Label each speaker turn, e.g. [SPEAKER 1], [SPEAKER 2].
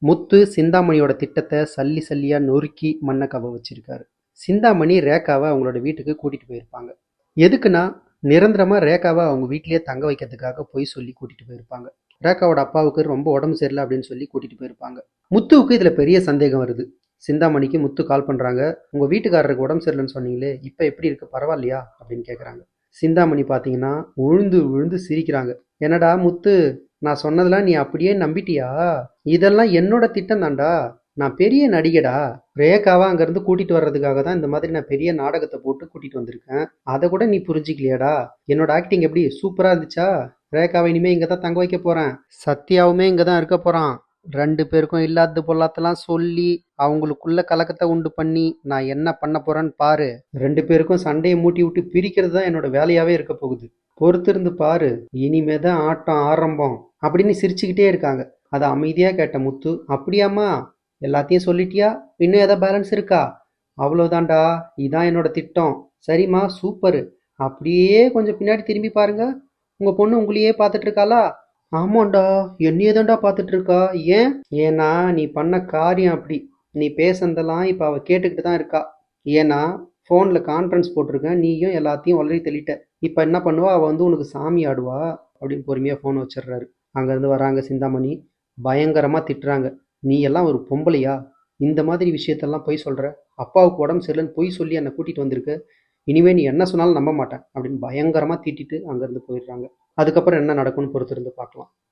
[SPEAKER 1] முத்து சிந்தாமணியோட திட்டத்தை சல்லி சல்லியா நொறுக்கி மண்ணை கவ வச்சிருக்காரு. சிந்தாமணி ரேகாவை அவங்களோட வீட்டுக்கு கூட்டிட்டு போயிருப்பாங்க. எதுக்குன்னா, நிரந்தரமா ரேகாவை அவங்க வீட்டிலேயே தங்க வைக்கிறதுக்காக பொய் சொல்லி கூட்டிட்டு போயிருப்பாங்க. ரேகாவோட அப்பாவுக்கு ரொம்ப உடம்பு சரியில்லை அப்படின்னு சொல்லி கூட்டிட்டு போயிருப்பாங்க. முத்துவுக்கு இதுல பெரிய சந்தேகம் வருது. சிந்தாமணிக்கு முத்து கால் பண்றாங்க. உங்க வீட்டுக்காரருக்கு உடம்பு சரியில்லைன்னு சொன்னீங்களே, இப்ப எப்படி இருக்கு, பரவாயில்லையா அப்படின்னு கேக்குறாங்க. சிந்தாமணி பாத்தீங்கன்னா உழுந்து விழுந்து சிரிக்கிறாங்க. என்னடா முத்து, நான் சொன்னதெல்லாம் நீ அப்படியே நம்பிட்டியா? இதெல்லாம் என்னோட திட்டம் தான்டா. நான் பெரிய நடிகடா. ரேகாவா அங்கிருந்து கூட்டிட்டு வர்றதுக்காக தான் இந்த மாதிரி நான் பெரிய நாடகத்தை போட்டு கூட்டிட்டு வந்திருக்கேன். அதை கூட நீ புரிஞ்சிக்கலையாடா? என்னோட ஆக்டிங் எப்படி சூப்பரா இருந்துச்சா? ரேகாவை இனிமே இங்க தான் தங்க வைக்க போறேன். சத்யாவுமே இங்க தான் இருக்க போறான். 2 பேருக்கும் இல்லாதது பொல்லாத்தெல்லாம் சொல்லி அவங்களுக்குள்ள கலக்கத்தை உண்டு பண்ணி நான் என்ன பண்ண போறேன்னு பாரு. 2 பேருக்கும் சண்டையை மூட்டி விட்டு பிரிக்கிறது தான் என்னோட வேலையாவே இருக்க போகுது. பொறுத்திருந்து பாரு, இனிமே தான் ஆட்டம் ஆரம்பம் அப்படின்னு சிரிச்சுக்கிட்டே இருக்காங்க. அதை அமைதியா கேட்ட முத்து, அப்படியாம்மா, எல்லாத்தையும் சொல்லிட்டியா? இன்னும் ஏதாவது பேலன்ஸ் இருக்கா? அவ்வளவுதான்டா, இதான் என்னோட திட்டம். சரிம்மா, சூப்பரு. அப்படியே கொஞ்சம் பின்னாடி திரும்பி பாருங்க. உங்க பொண்ணு உங்களையே பார்த்துட்டு இருக்காளா? ஆமாண்டா, என்னையே தான்டா பார்த்துட்டு இருக்கா. ஏன்? ஏன்னா நீ பண்ண காரியம் அப்படி. நீ பேசுனதெல்லாம் இப்ப அவ கேட்டுக்கிட்டு தான் இருக்கா. ஏன்னா ஃபோன்ல கான்ஃபரன்ஸ் போட்டிருக்கேன், நீயும் எல்லாத்தையும் உளறி தள்ளிட்ட. இப்ப என்ன பண்ணுவா, அவ வந்து உனக்கு சாமி ஆடுவா அப்படின்னு பொறுமையா ஃபோன் வச்சிடுறாரு. அங்கேருந்து வராங்க சிந்தாமணி. பயங்கரமா திட்டுறாங்க. நீ எல்லாம் ஒரு பொம்பளையா? இந்த மாதிரி விஷயத்தெல்லாம் பொய் சொல்ற. அப்பாவுக்கு உடம்பு சரியில்லைன்னு பொய் சொல்லி என்னை கூட்டிட்டு வந்திருக்க. இனிமே நீ என்ன சொன்னாலும் நம்ப மாட்டேன் அப்படின்னு பயங்கரமா திட்டிட்டு அங்கேருந்து போயிடுறாங்க. அதுக்கப்புறம் என்ன நடக்கும்னு பொறுத்திருந்து பார்க்கலாம்.